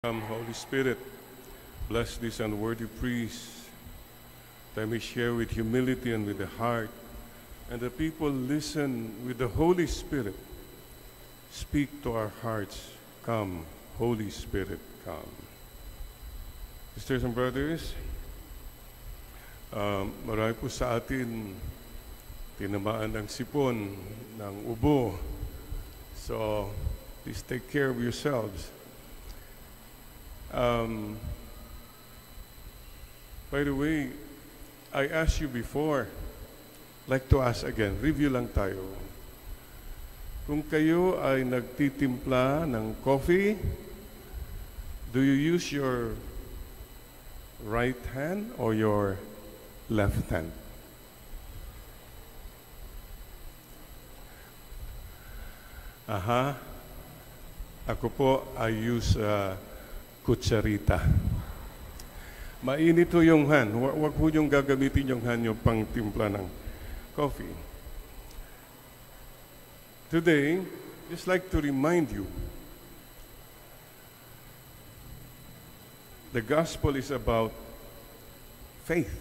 Come, Holy Spirit, bless this unworthy priest, that I may share with humility and with the heart, and the people listen with the Holy Spirit. Speak to our hearts. Come, Holy Spirit, come. Sisters and brothers, marami po sa atin tinamaan ng sipon, ng ubo. So, please take care of yourselves. By the way, I asked you before, like to ask again, review lang tayo. Kung kayo ay nagtitimpla ng coffee, do you use your right hand or your left hand? Ako po, I use kutsarita. Mainit ho yung hand. Huwag po yung gagamitin yung hand yung pang timpla ng coffee. Today, just like to remind you, the gospel is about faith.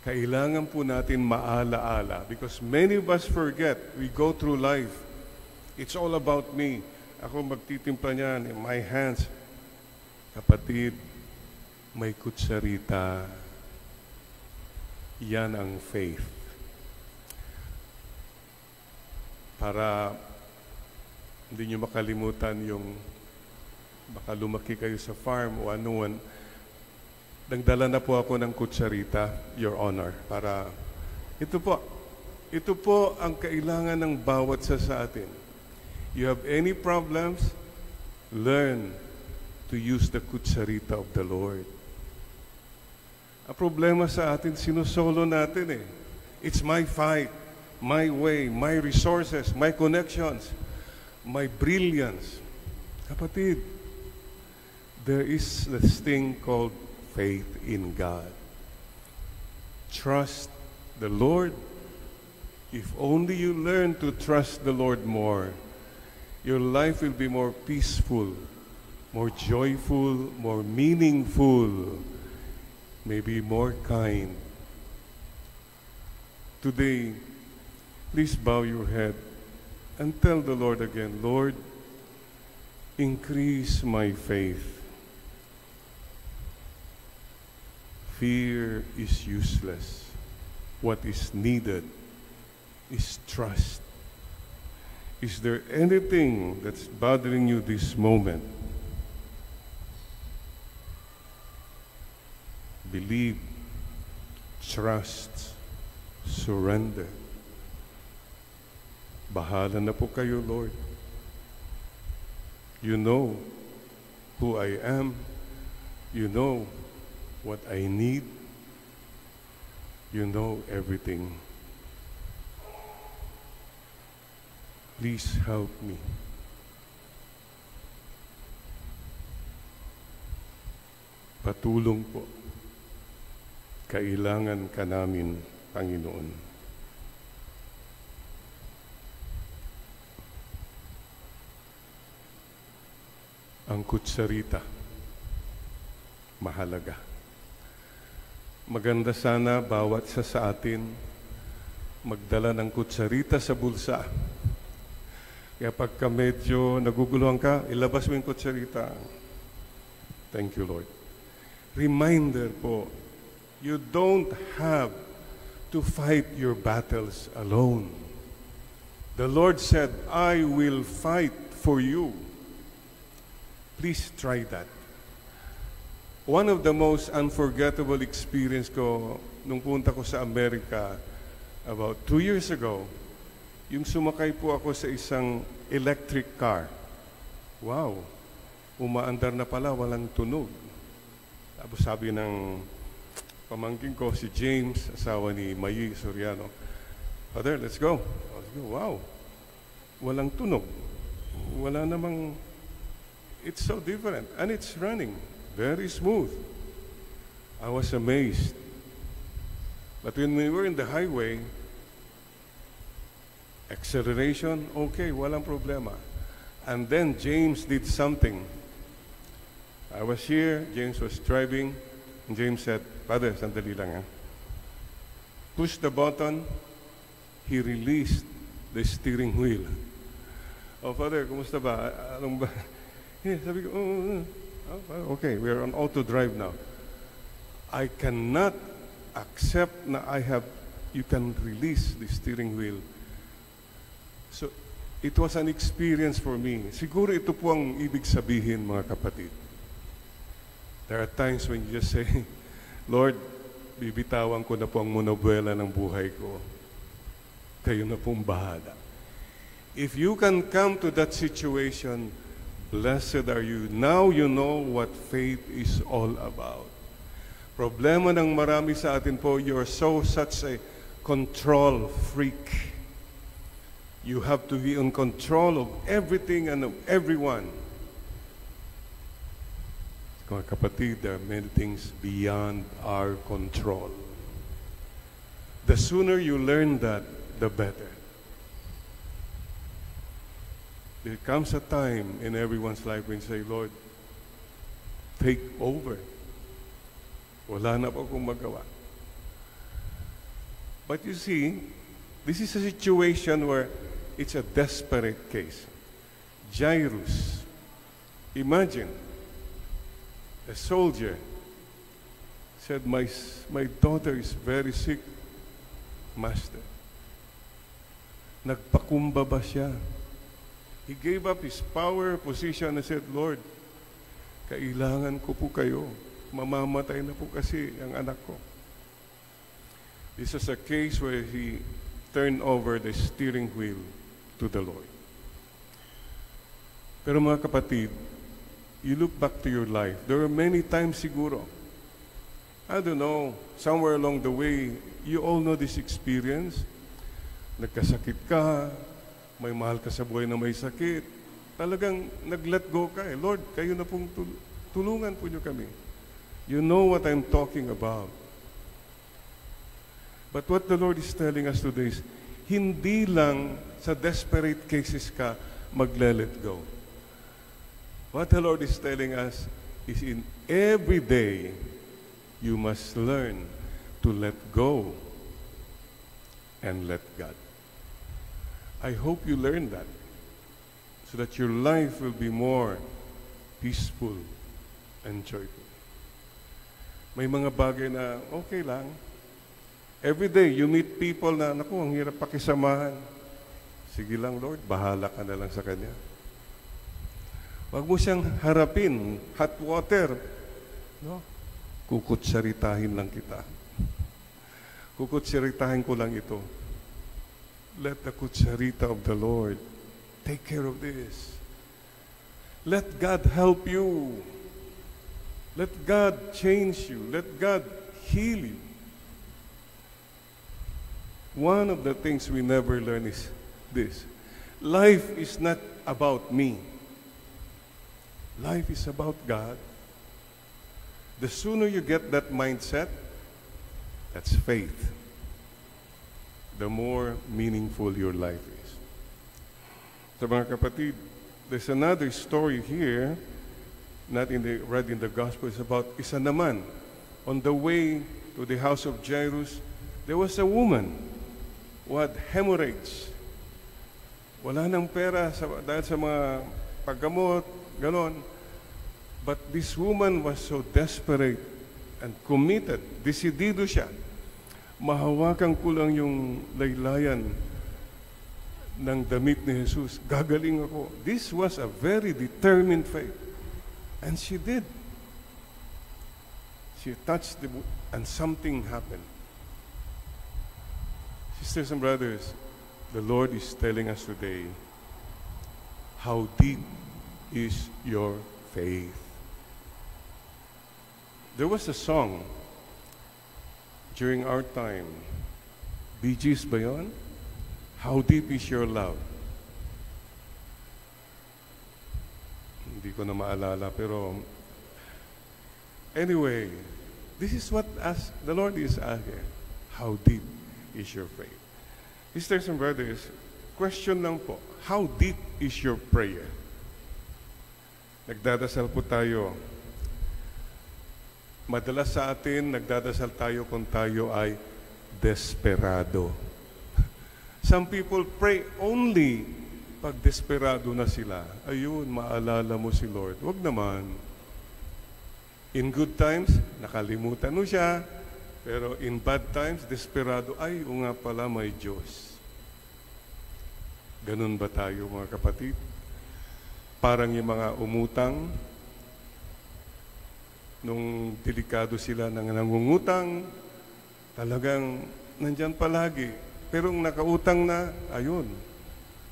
Kailangan po natin maalaala because many of us forget. We go through life. It's all about me. Ako magtitimpla niyan in my hands. Kapatid, may kutsarita. Yan ang faith. Para hindi nyo makalimutan yung baka lumaki kayo sa farm o anuan, nagdala na po ako ng kutsarita, Your Honor, para ito po ang kailangan ng bawat sa atin. You have any problems, learn to use the kutsarita of the Lord. Ang problema sa atin, sinusolo natin eh. It's my fight, my way, my resources, my connections, my brilliance. Kapatid, there is this thing called faith in God. Trust the Lord. If only you learn to trust the Lord more, your life will be more peaceful, more joyful, more meaningful, maybe more kind. Today, please bow your head and tell the Lord again, Lord, increase my faith. Fear is useless. What is needed is trust. Is there anything that's bothering you this moment? Believe, trust, surrender. Bahala na po kayo, Lord. You know who I am. You know what I need. You know everything. Please help me. Patulong po. Kailangan ka namin, Panginoon. Ang kutsarita, mahalaga. Maganda sana bawat sa atin magdala ng kutsarita sa bulsa. Kaya pagka medyo naguguluhan ka, ilabas mo yung kutsarita. Thank you, Lord. Reminder po, you don't have to fight your battles alone. The Lord said, I will fight for you. Please try that. One of the most unforgettable experience ko nung punta ko sa Amerika about 2 years ago, yung sumakay po ako sa isang electric car. Wow, umaandar na pala, walang tunog. Tapos sabi ng pamangkin ko, si James, asawa ni Mayi Soriano, Father, let's go. Wow, walang tunog. Wala namang, it's so different. And it's running, very smooth. I was amazed. But when we were in the highway, acceleration, okay, walang problema. And then James did something. I was here, James was driving, and James said, Father, sandali lang ha. Push the button, he released the steering wheel. Oh, Father, kumusta ba? Anong ba? Sabi ko, okay, we are on auto drive now. I cannot accept na you can release the steering wheel. So, it was an experience for me. Siguro ito po ang ibig sabihin, mga kapatid. There are times when you just say, Lord, bibitawan ko na po ang monobuela ng buhay ko. Kayo na pong bahala. If you can come to that situation, blessed are you. Now you know what faith is all about. Problema ng marami sa atin po, you're such a control freak. You have to be in control of everything and of everyone. Mga kapatid, there are many things beyond our control. The sooner you learn that, the better. There comes a time in everyone's life when you say, Lord, take over. Wala na po akong magawa. But you see, this is a situation where it's a desperate case. Jairus, imagine, a soldier said, my daughter is very sick, Master. Nagpakumbaba siya. He gave up his power, position, and said, Lord, kailangan ko po kayo. Mamamatay na po kasi ang anak ko. This is a case where he turned over the steering wheel to the Lord. Pero mga kapatid, you look back to your life, there are many times siguro, I don't know, somewhere along the way, you all know this experience. Nagkasakit ka, may mahal ka sa buhay na may sakit, talagang nag-let go ka eh. Lord, kayo na pong tulungan po niyo kami. You know what I'm talking about. But what the Lord is telling us today is, hindi lang sa desperate cases ka mag-let go. What the Lord is telling us is in every day, you must learn to let go and let God. I hope you learn that so that your life will be more peaceful and joyful. May mga bagay na okay lang. Every day, you meet people na, naku, ang hirap pakisamahan. Sige lang, Lord, bahala ka na lang sa Kanya. Huwag mo siyang harapin, hot water. No? Kukutsaritahin lang kita. Kukutsaritahin ko lang ito. Let the kutsarita of the Lord take care of this. Let God help you. Let God change you. Let God heal you. One of the things we never learn is this. Life is not about me. Life is about God. The sooner you get that mindset, that's faith, the more meaningful your life is. So mga kapatid, there's another story here, not read in the Gospel. It's about isa naman. On the way to the house of Jairus, there was a woman who had hemorrhage. Wala nang pera dahil sa mga paggamot, ganon. But this woman was so desperate and committed. Desidido siya. Mahawakan ko lang yung laylayan ng damit ni Jesus. Gagaling ako. This was a very determined faith. And she did. She touched the book and something happened. Sisters and brothers, the Lord is telling us today, how deep is your faith? There was a song during our time. Bee Gees ba yun? How deep is your love? Hindi ko na maalala, pero anyway, this is what the Lord is asking. How deep is your faith? Sisters and brothers, question lang po, how deep is your prayer? Nagdadasal po tayo. Madalas sa atin, nagdadasal tayo kung tayo ay desperado. Some people pray only pag desperado na sila. Ayun, maalala mo si Lord. Wag naman. In good times, nakalimutan mo siya. Pero in bad times, desperado, ay, o nga pala may Diyos. Ganun ba tayo mga kapatid? Parang yung mga umutang, nung delikado sila ng nangungutang, talagang nandyan palagi. Pero kung nakautang na, ayun,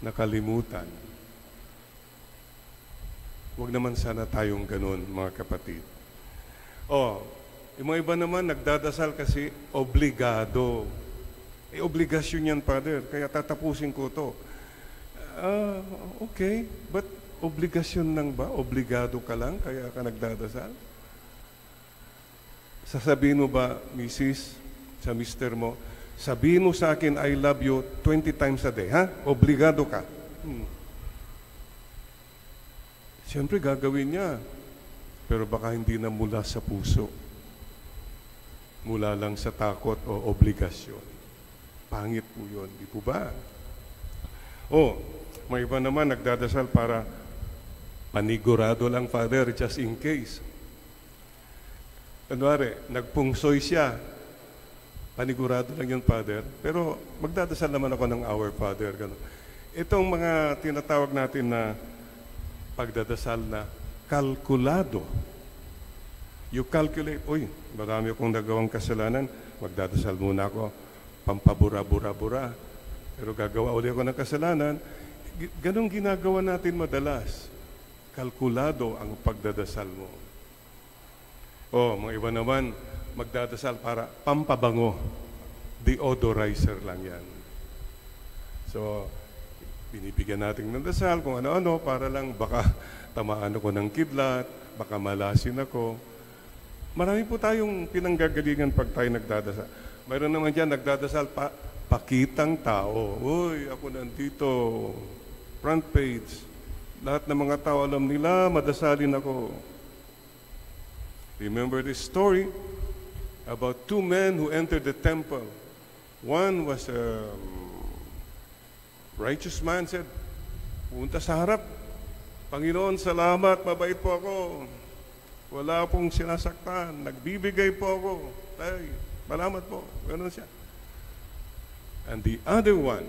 nakalimutan. Huwag naman sana tayong ganun, mga kapatid. Yung mga iba naman, nagdadasal kasi obligado. Obligasyon yan, Father, kaya tatapusin ko to. Okay, but obligasyon lang ba? Obligado ka lang, kaya ka nagdadasal? Sasabihin mo ba, Mrs., sa mister mo, sabihin mo sa akin, I love you 20 times a day, ha? Obligado ka. Siyempre, gagawin niya. Pero baka hindi na mula sa puso. Mula lang sa takot o obligasyon. Pangit po yun, di po ba? May iba naman nagdadasal para panigurado lang, Father, just in case. Kunwari, nagpungsoy siya. Panigurado lang yun, Father. Pero magdadasal naman ako ng Our Father. Ganun. Itong mga tinatawag natin na pagdadasal na kalkulado. You calculate, marami akong nagawang kasalanan, magdadasal muna ako, pampabura-bura-bura. Pero gagawa ulit ako ng kasalanan. Ganong ginagawa natin madalas. Kalkulado ang pagdadasal mo. Mga iba naman, magdadasal para pampabango. Deodorizer lang yan. So, binibigyan natin ng dasal kung ano-ano para lang baka tamaan ako ng kidlat, baka malasin ako. Marami po tayong pinanggagalingan pag tayo nagdadasal. Mayroon naman dyan, nagdadasal pakitang tao. Ako nandito, front page. Lahat ng mga tao alam nila, madasalin ako. Remember this story about two men who entered the temple. One was a righteous man, said, punta sa harap. Panginoon, salamat, mabait po ako. Wala pong sinasaktan, nagbibigay po ako. Ay, salamat po. Ganun siya. And the other one,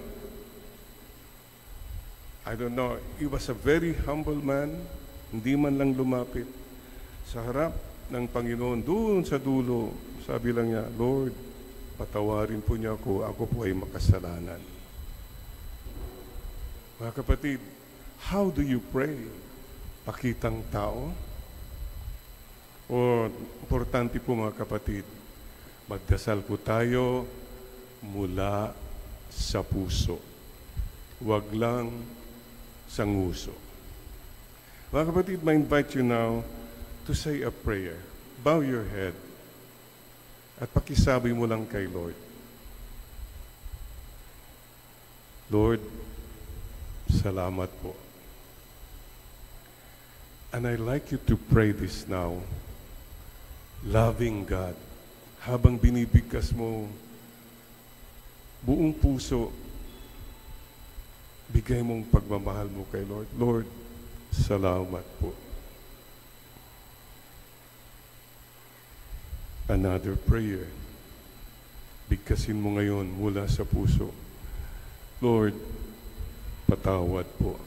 I don't know, he was a very humble man, hindi man lang lumapit. Sa harap ng Panginoon, doon sa dulo, sabi lang niya, Lord, patawarin po niya ako po ay makasalanan. Mga kapatid, how do you pray? Pakitang tao? Importante po mga kapatid, magdasal po tayo mula sa puso. Huwag lang sa nguso. Mga kapatid, I invite you now to say a prayer. Bow your head at pakisabi mo lang kay Lord. Lord, salamat po. And I'd like you to pray this now. Loving God. Habang binibigkas mo buong puso, bigay mong pagmamahal mo kay Lord. Lord, salamat po. Another prayer. Bigkasin mo ngayon mula sa puso. Lord, patawad po.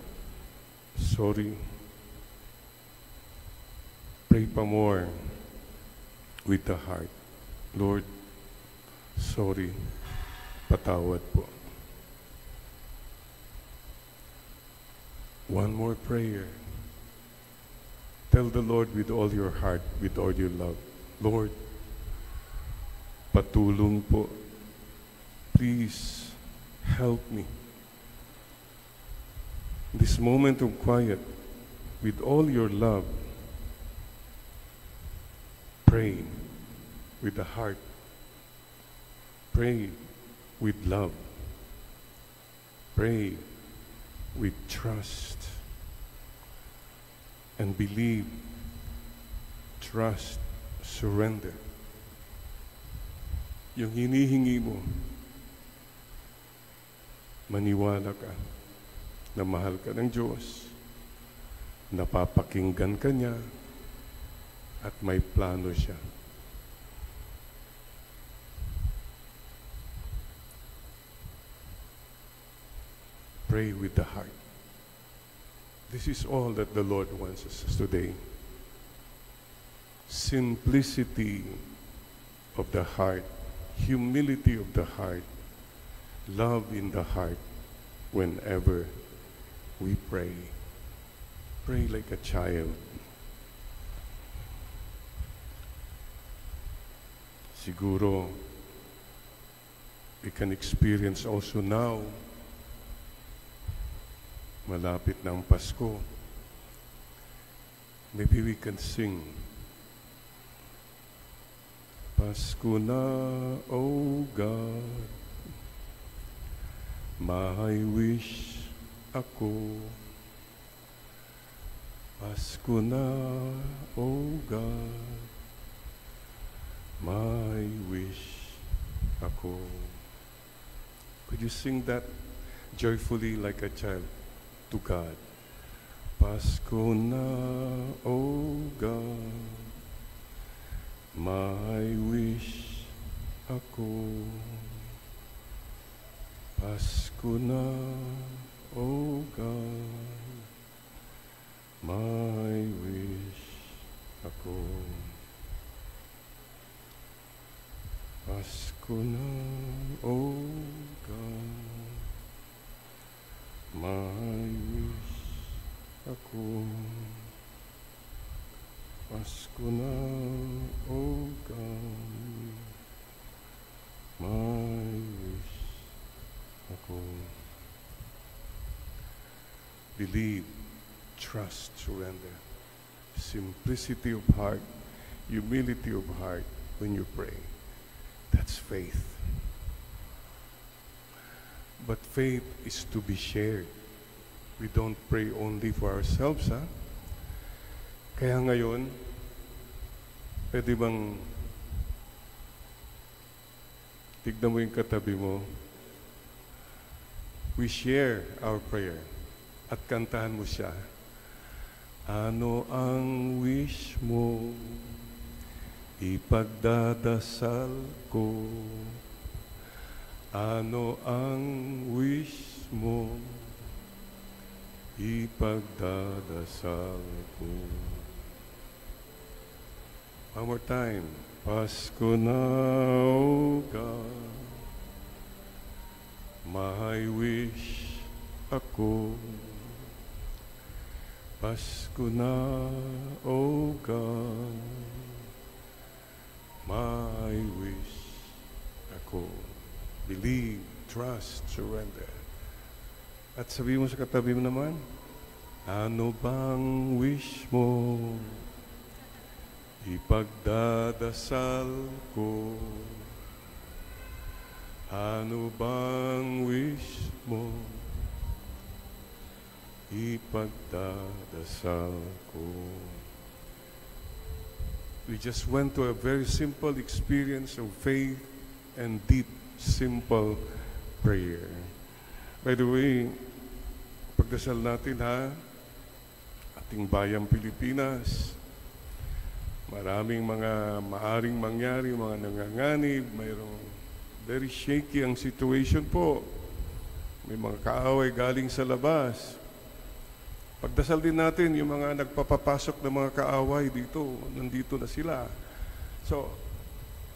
Sorry. Pray pa more with the heart. Lord, sorry. Patawad po. One more prayer. Tell the Lord with all your heart, with all your love, Lord, patulong po. Please help me. This moment of quiet, with all your love, pray with the heart. Pray with love. Pray with trust. and believe, trust, surrender. Yung hinihingi mo, maniwala ka na mahal ka ng Diyos, napapakinggan ka niya, at may plano siya. Pray with the heart. This is all that the Lord wants us today. Simplicity of the heart, humility of the heart, love in the heart whenever we pray. Pray like a child. Siguro, we can experience also now, malapit na ang Pasko. Maybe we can sing, Pasko na, O God, may wish ako. Pasko na, O God, may wish ako. Could you sing that joyfully like a child to God? Pasko na, O God, may wish ako. Pasko na, O God, may wish ako. Pasko na, O God, may wish ako. Pasko na, O God, may wish ako. Believe, trust, surrender. Simplicity of heart, humility of heart when you pray. That's faith. But faith is to be shared. We don't pray only for ourselves, ha? Kaya ngayon, pwede bang tignan mo yung katabi mo, we share our prayer at kantahan mo siya. Ano ang wish mo? Ipagdadasal ko. Ano ang wish mo? Ipagdadasal ko. One more time. Pasko na, O God, may wish ako. Pasko na, O God, may wish ako. Believe, trust, surrender. At sabi mo sa katabi mo naman, ano bang wish mo? Ipagdadasal ko. Ano bang wish mo? Ipagdadasal ko. We just went to a very simple experience of faith and deep, simple prayer. By the way, pagdasal natin ha, ating bayang Pilipinas, maraming mga maaring mangyari, mga nanganganib, mayroong very shaky ang situation po. May mga kaaway galing sa labas. Pagdasal din natin yung mga nagpapapasok ng mga kaaway dito, nandito na sila. So,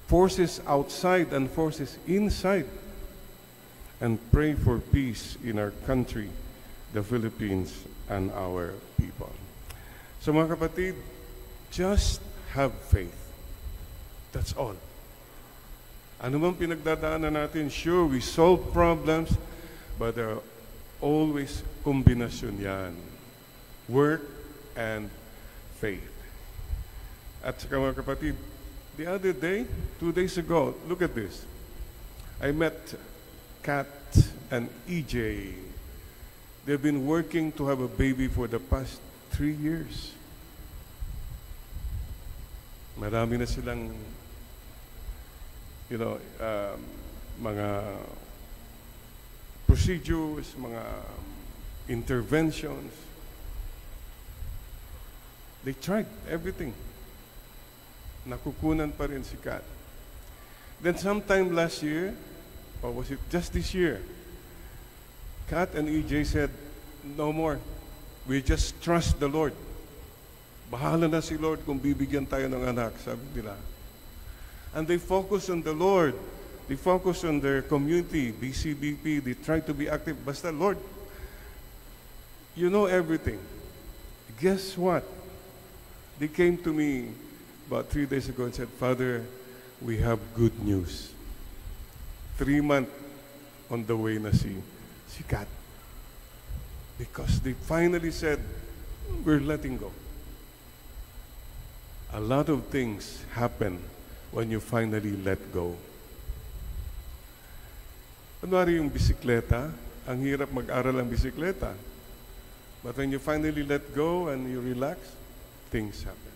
forces outside and forces inside. And pray for peace in our country, the Philippines, and our people. So mga kapatid, just have faith. That's all. Ano man pinagdadaanan natin, sure, we solve problems, but there are always kombinasyon yan. Work and faith. At saka mga kapatid, the other day, 2 days ago, look at this. I met Kat and EJ. They've been working to have a baby for the past 3 years. Marami na silang, mga procedures, mga interventions. They tried everything. Nakukunan pa rin si Kat. Then sometime last year, or was it just this year, Kat and EJ said, no more. We just trust the Lord. Bahala na si Lord kung bibigyan tayo ng anak, sabi nila. And they focus on the Lord. They focus on their community, BCBP. They try to be active. Basta, Lord, you know everything. Guess what? They came to me about 3 days ago and said, Father, we have good news. 3 months on the way na si Kat. Because they finally said, we're letting go. A lot of things happen when you finally let go. Kunwari yung bisikleta, ang hirap mag-aral ang bisikleta. But when you finally let go and you relax, things happen.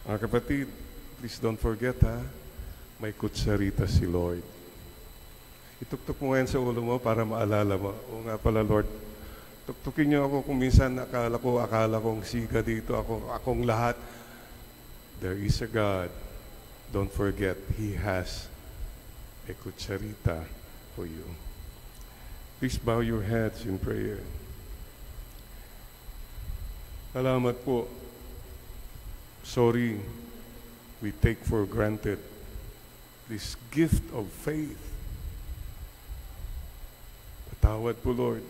Mga kapatid, please don't forget may kutsarita si Lord. Ituktok mo ngayon sa ulo mo para maalala mo. O nga pala, Lord, tuktukin niyo ako kung minsan akala kong siga dito, akong lahat. There is a God. Don't forget, He has a kutsarita for you. Please bow your heads in prayer. Salamat po. Sorry, we take for granted this gift of faith. Patawad po, Lord.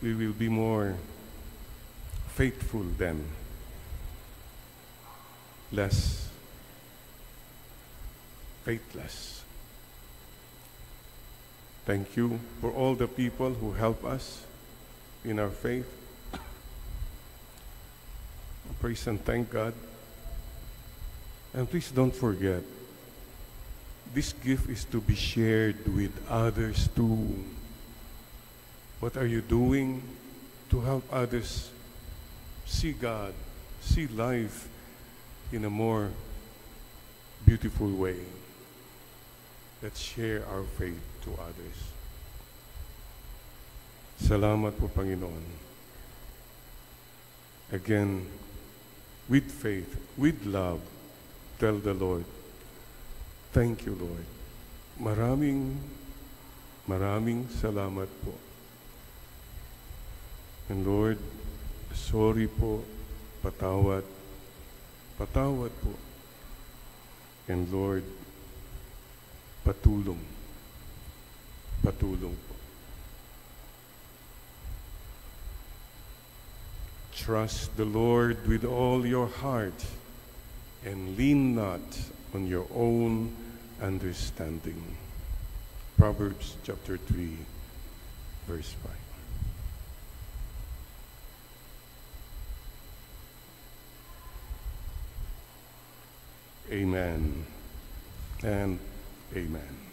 We will be more faithful then. Less faithless. Thank you for all the people who help us in our faith. Praise and thank God. And please don't forget, this gift is to be shared with others too. What are you doing to help others see God, see life in a more beautiful way? Let's share our faith to others. Salamat po, Panginoon. Again, with faith, with love, tell the Lord, thank you, Lord. Maraming salamat po. And Lord, sorry po, patawad po. And Lord, patulong po. Trust the Lord with all your heart and lean not on your own understanding. Proverbs chapter 3, verse 5. Amen and amen.